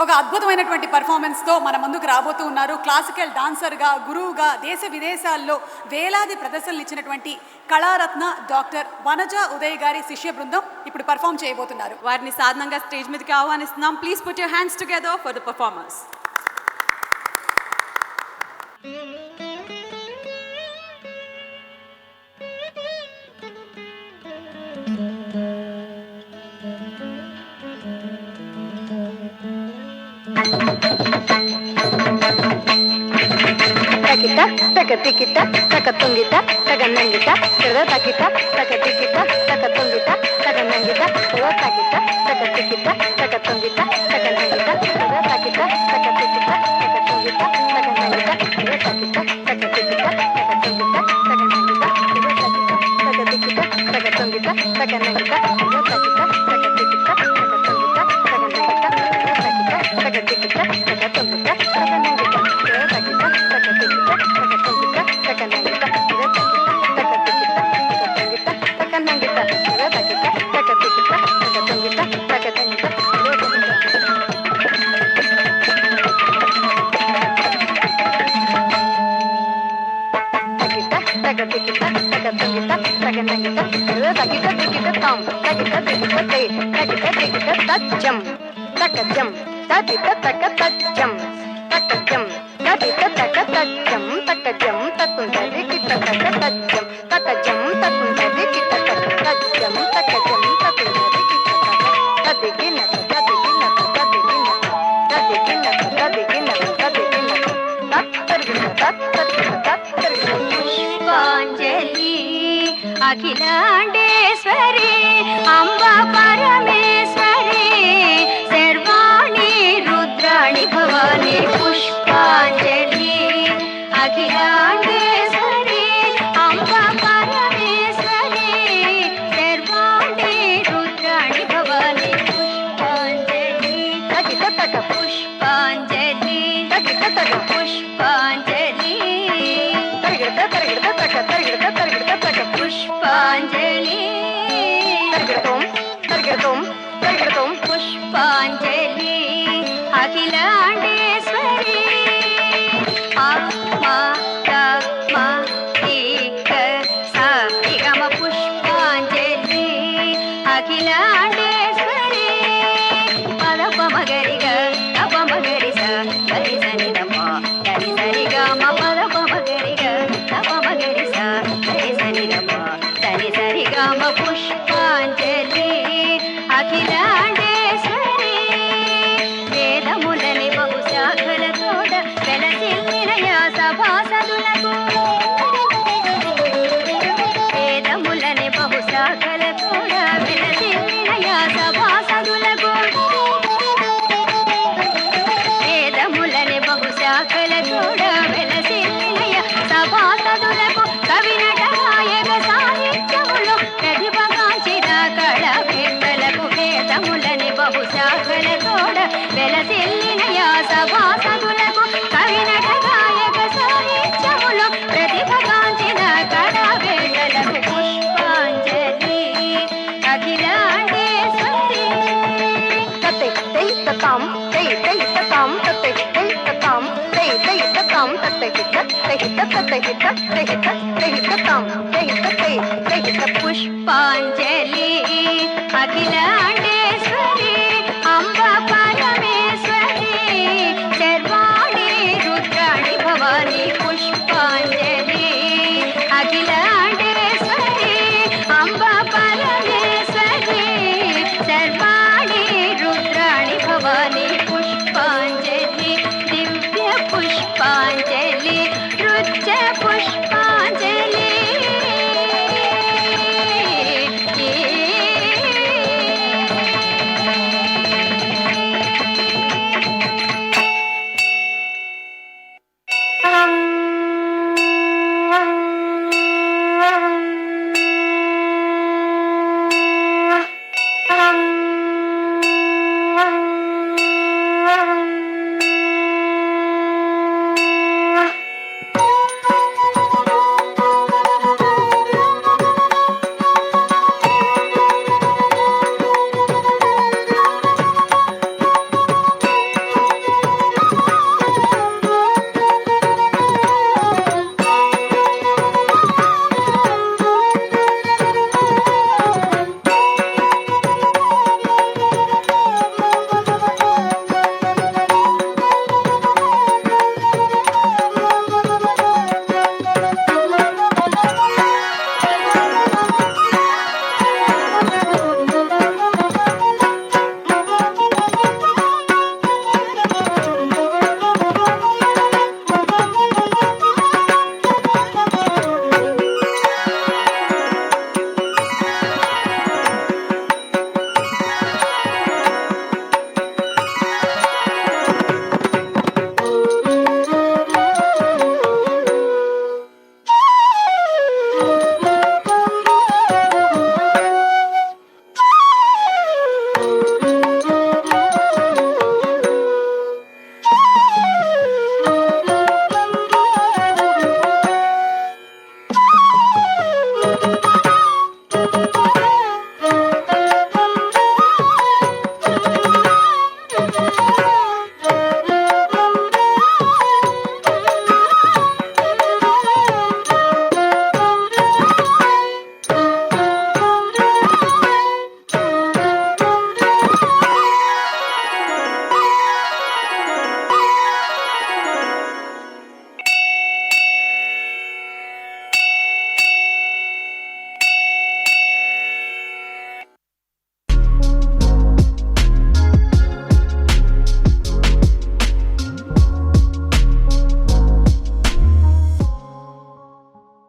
ఒక అద్భుతమైనటువంటి పర్ఫార్మెన్స్తో మన ముందుకు రాబోతూ ఉన్నారు. క్లాసికల్ డాన్సర్గా, గురువుగా దేశ విదేశాల్లో వేలాది ప్రదర్శనలు ఇచ్చినటువంటి కళారత్న డాక్టర్ వనజ ఉదయ్ గారి శిష్య బృందం ఇప్పుడు పర్ఫామ్ చేయబోతున్నారు. వారిని సాధనంగా స్టేజ్ మీదకి ఆహ్వానిస్తున్నాం. Please put your hands together for the performers. Takita, takatikita, takatungita, taganangita, kada takita, takatikita, takatungita, taganangita, kada takita, takatikita, takatungita, taganangita, kada takita, takatikita, takatungita, taganangita, kada takita, takatikita, takatungita, taganangita, kada takita, takatikita, takatungita, taganangita, kada takita, takatikita, takatungita, taganangita, kada takita, takatikita, takatungita, taganangita. Akhilandeshwari Amba Parameshwari Sarvani Rudrani Bhavani పుష్పాంజలి. అఖిలాండేశ్వరి అంబ పరమేశ్వరి సర్వాణి రుద్రాణి భవాని పుష్పాంజలి. పుష్పాంజలి పుష్పాంజలి పుష్పాంజలి పుష్పాంజలి అఖిలాండేశ్వరి సరిగమ పుష్పాంజలి అఖిలాండేశ్వరి పదపమగరిగ తపమగరిస సరి సనిదమ్మ సరి సరిగమ పదపమగరిగ తపమగరిస సరి సనిదమ్మ సరి సరిగమ పుష్పాంజలి అఖిలాండేశ్వరి వేదములని బహుశాఖల తోడ వెలసిల్లినయ సభాసదులకు వేదములని బహుశాఖల తోడ వెలసిల్లినయ సభాసదులకు వేదములని బహుశాఖల తోడ వెలసిల్లినయ సభాసదులకు కవినట గాయక సాహిత్యములు ప్రతిభగాంచిన కళావేత్తలకు వేదములని బహుశాఖల తోడ వెలసిల్లినయ సభాసదులకు కవినట గాయక సాహిత్యములు ప్రతిభగాంచిన కళావేత్తలకు పుష్పాంజలి అఖిలాండేశ్వరి. పుష్పాంజలి అఖిలాండ